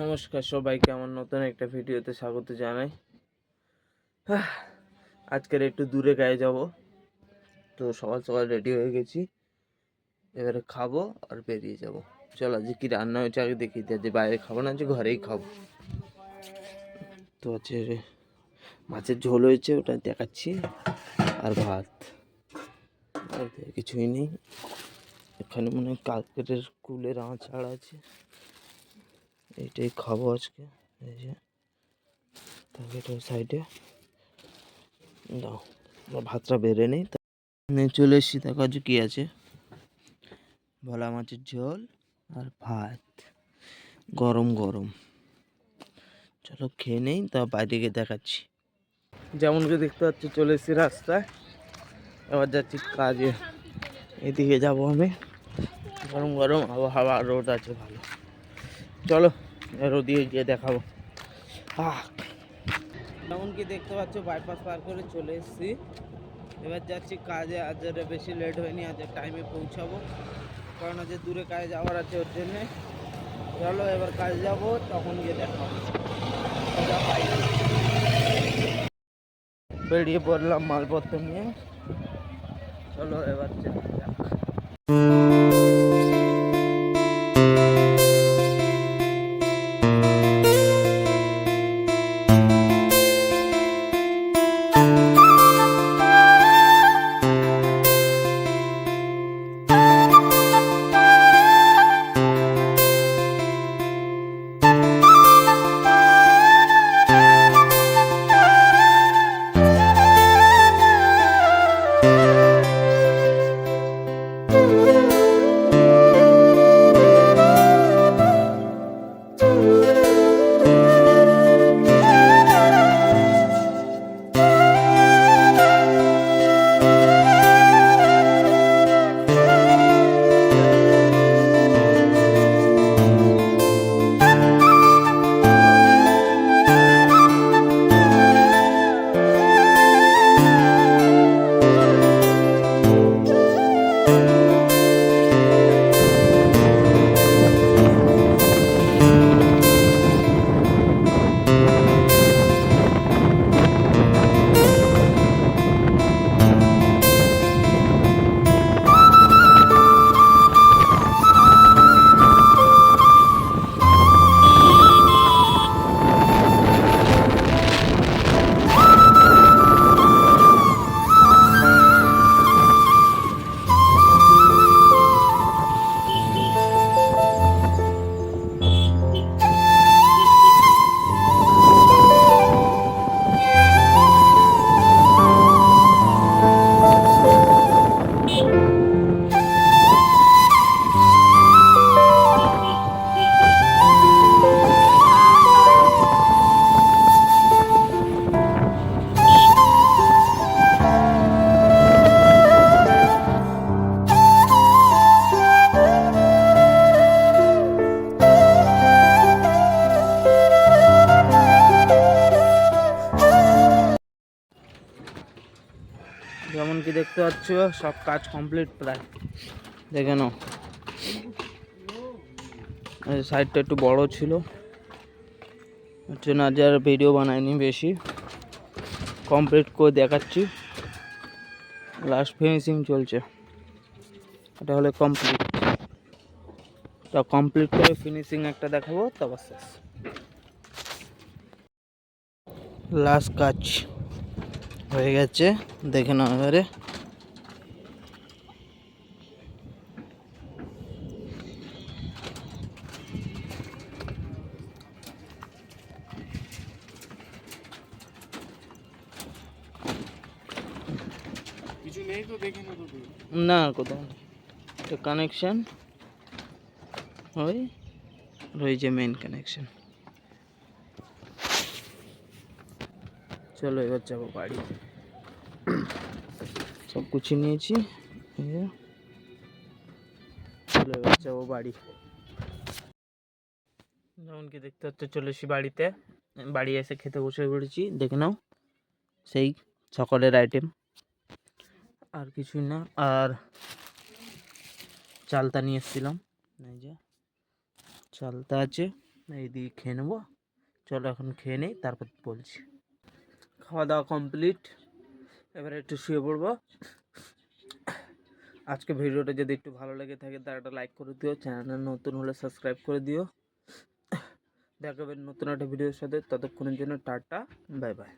নমস্কার সবাইকে, আমার নতুন একটা ভিডিওতে স্বাগত জানাই। আজকের একটু দূরে গায়ে যাব, তো সকাল সকাল রেডি হয়ে গেছি। এবারে খাবো আর বেরিয়ে যাব। চলো আজকে কি রান্না হয়েছে আগে দেখি, যে বাইরে খাবো না, যে ঘরেই খাবো। তো আছে মাছের ঝোল হয়েছে, ওটা দেখাচ্ছি, আর ভাত, আর কিছুই নেই। এখানে মনে হয় কালকের কুলের আচার আছে, এইটাই খাবো আজকে। এই যে তরকারিটা সাইডে দাও, ভাতটা বেড়ে নেই। চলে এসেছি, দেখো আজ কি আছে, ভোলা মাছের ঝোল আর ভাত, গরম গরম। চলো খেয়ে নেই, তা বাইরে গিয়ে দেখাচ্ছি। যেমন কি দেখতে পাচ্ছি, চলে এসেছি রাস্তায়, এবার যাচ্ছি কাজে। এদিকে যাব আমি, গরম গরম আবহাওয়া, রোদ আছে ভালো। চলো রোদিয়ে গিয়ে দেখাবো। যেমন কি দেখতে পাচ্ছ, বাইপাস পার করে চলে এসেছি, এবার যাচ্ছি কাজে। আজ বেশি লেট হয়নি, আজ টাইমে পৌঁছাবো, কারণ আজ দূরে কাজে যাওয়ার আছে, ওর জন্যে। চলো এবার কাজে যাবো, তখন গিয়ে দেখাবো। বেরিয়ে পড়লাম মালপত্র নিয়ে, চলো এবার যাক। যেমন কি দেখতে পাচ্ছ, সব কাজ কমপ্লিট প্রায়, দেখে নাও। সাইডটা একটু বড় ছিল, ওর জন্য আজ আর ভিডিও বানাইনি বেশি। কমপ্লিট করে দেখাচ্ছি, লাস্ট ফিনিশিং চলছে। এটা হলে কমপ্লিট, তা কমপ্লিট করে ফিনিশিং একটা দেখাবো, তারপর শেষ। লাস্ট কাজ হয়ে গেছে, দেখে নাও এবারে। কিছু নেই তো, দেখে না তো না কোথাও তো কানেকশন ওই রয়েছে, মেইন কানেকশন। চলো এবার যাবো বাড়ি, সব গুছিয়ে নিয়েছি। চলো এবার যাবো বাড়ি। যেমন কি দেখতে হচ্ছে, চলে এসেছি বাড়িতে। বাড়ি এসে খেতে বসে পড়েছি, দেখে নাও, সেই সকালের আইটেম, আর কিছুই না। আর চালতা নিয়ে এসেছিলাম, এই যে চালতা আছে, এই দিয়ে খেয়ে নেবো। চলো এখন খেয়ে নিই, তারপর বলছি। খাওয়া দাওয়া কমপ্লিট, এবারে একটু শুয়ে পড়বো। আজকে ভিডিওটা যদি একটু ভালো লেগে থাকে তার একটা লাইক করে দিও, চ্যানেল নতুন হলে সাবস্ক্রাইব করে দিও। দেখাবেন নতুন একটা ভিডিওর সাথে, ততক্ষণের জন্য টাটা, বাই বাই।